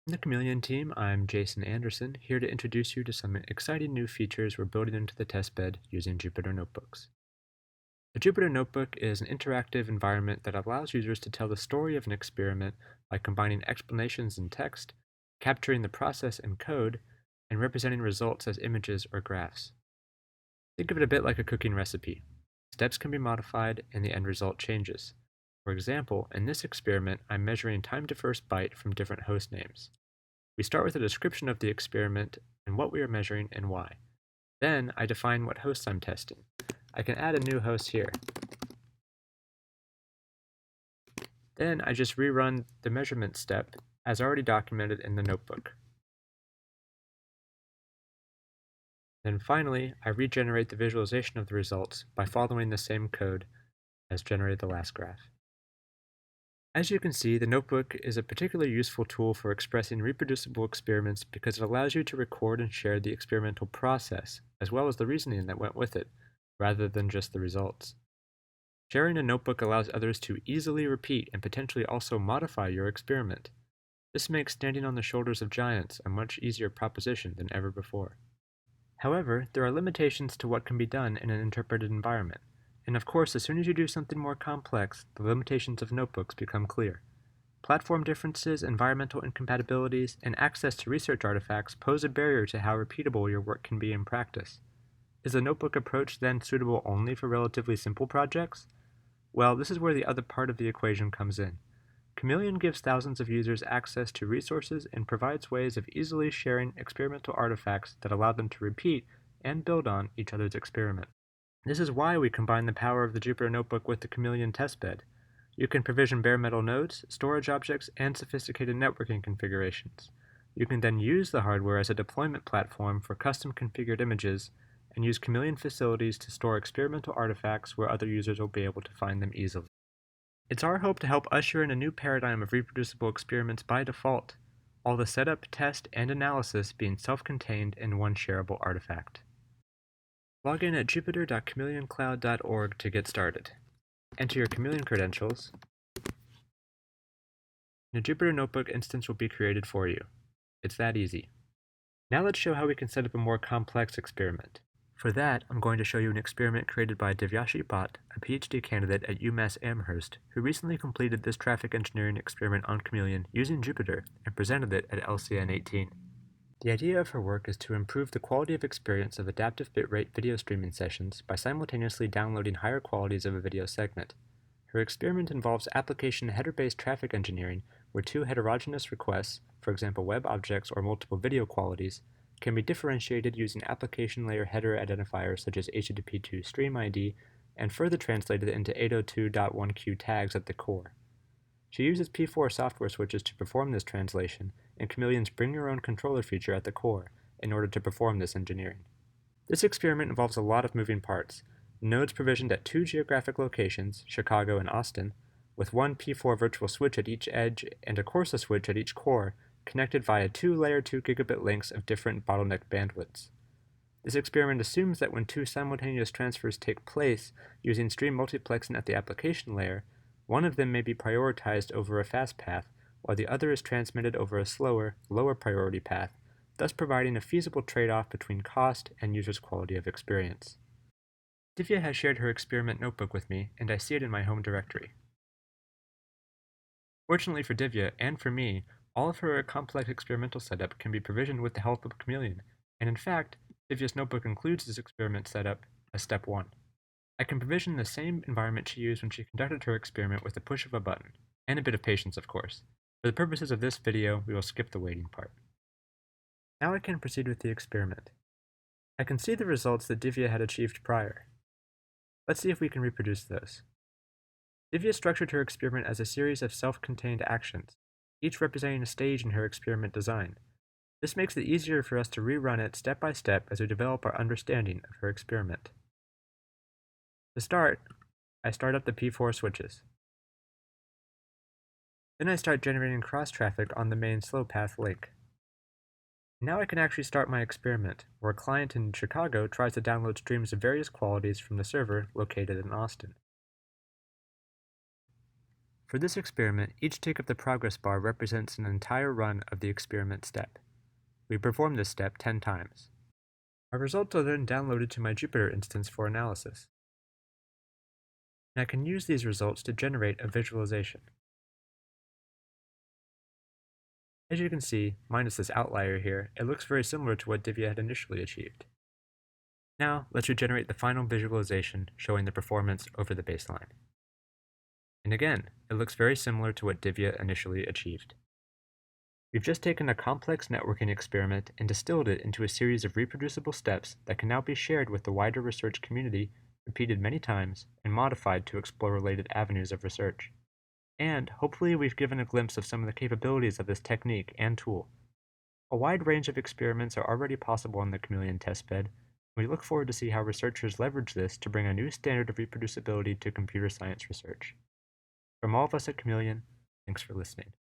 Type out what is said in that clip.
In the Chameleon team, I'm Jason Anderson, here to introduce you to some exciting new features we're building into the testbed using Jupyter Notebooks. A Jupyter Notebook is an interactive environment that allows users to tell the story of an experiment by combining explanations in text, capturing the process in code, and representing results as images or graphs. Think of it a bit like a cooking recipe. Steps can be modified and the end result changes. For example, in this experiment, I'm measuring time to first bite from different host names. We start with a description of the experiment and what we are measuring and why. Then I define what hosts I'm testing. I can add a new host here. Then I just rerun the measurement step as already documented in the notebook. Then finally, I regenerate the visualization of the results by following the same code as generated the last graph. As you can see, the notebook is a particularly useful tool for expressing reproducible experiments because it allows you to record and share the experimental process, as well as the reasoning that went with it, rather than just the results. Sharing a notebook allows others to easily repeat and potentially also modify your experiment. This makes standing on the shoulders of giants a much easier proposition than ever before. However, there are limitations to what can be done in an interpreted environment. And of course, as soon as you do something more complex, the limitations of notebooks become clear. Platform differences, environmental incompatibilities, and access to research artifacts pose a barrier to how repeatable your work can be in practice. Is the notebook approach then suitable only for relatively simple projects? Well, this is where the other part of the equation comes in. Chameleon gives thousands of users access to resources and provides ways of easily sharing experimental artifacts that allow them to repeat and build on each other's experiment. This is why we combine the power of the Jupyter Notebook with the Chameleon testbed. You can provision bare metal nodes, storage objects, and sophisticated networking configurations. You can then use the hardware as a deployment platform for custom configured images, and use Chameleon facilities to store experimental artifacts where other users will be able to find them easily. It's our hope to help usher in a new paradigm of reproducible experiments by default, all the setup, test, and analysis being self-contained in one shareable artifact. Log in at jupyter.chameleoncloud.org to get started. Enter your Chameleon credentials, and a Jupyter Notebook instance will be created for you. It's that easy. Now let's show how we can set up a more complex experiment. For that, I'm going to show you an experiment created by Divyashi Bhatt, a PhD candidate at UMass Amherst, who recently completed this traffic engineering experiment on Chameleon using Jupyter and presented it at LCN 18. The idea of her work is to improve the quality of experience of adaptive bitrate video streaming sessions by simultaneously downloading higher qualities of a video segment. Her experiment involves application header-based traffic engineering where two heterogeneous requests, for example web objects or multiple video qualities, can be differentiated using application layer header identifiers such as HTTP2 stream ID and further translated into 802.1q tags at the core. She uses P4 software switches to perform this translation, and Chameleon's Bring Your Own Controller feature at the core in order to perform this engineering. This experiment involves a lot of moving parts. Nodes provisioned at two geographic locations, Chicago and Austin, with one P4 virtual switch at each edge and a Corsa switch at each core, connected via two layer 2 gigabit links of different bottleneck bandwidths. This experiment assumes that when two simultaneous transfers take place using stream multiplexing at the application layer, one of them may be prioritized over a fast path, while the other is transmitted over a slower, lower priority path, thus providing a feasible trade-off between cost and users' quality of experience. Divya has shared her experiment notebook with me, and I see it in my home directory. Fortunately for Divya, and for me, all of her complex experimental setup can be provisioned with the help of Chameleon, and in fact, Divya's notebook includes this experiment setup as step 1. I can provision the same environment she used when she conducted her experiment with the push of a button, and a bit of patience of course. For the purposes of this video, we will skip the waiting part. Now I can proceed with the experiment. I can see the results that Divya had achieved prior. Let's see if we can reproduce those. Divya structured her experiment as a series of self-contained actions, each representing a stage in her experiment design. This makes it easier for us to rerun it step by step as we develop our understanding of her experiment. To start, I start up the P4 switches. Then I start generating cross-traffic on the main slow path link. Now I can actually start my experiment, where a client in Chicago tries to download streams of various qualities from the server located in Austin. For this experiment, each tick of the progress bar represents an entire run of the experiment step. We perform this step 10 times. Our results are then downloaded to my Jupyter instance for analysis. And I can use these results to generate a visualization. As you can see, minus this outlier here, it looks very similar to what Divya had initially achieved. Now, let's regenerate the final visualization showing the performance over the baseline. And again, it looks very similar to what Divya initially achieved. We've just taken a complex networking experiment and distilled it into a series of reproducible steps that can now be shared with the wider research community, repeated many times, and modified to explore related avenues of research. And hopefully we've given a glimpse of some of the capabilities of this technique and tool. A wide range of experiments are already possible on the Chameleon testbed, and we look forward to see how researchers leverage this to bring a new standard of reproducibility to computer science research. From all of us at Chameleon, thanks for listening.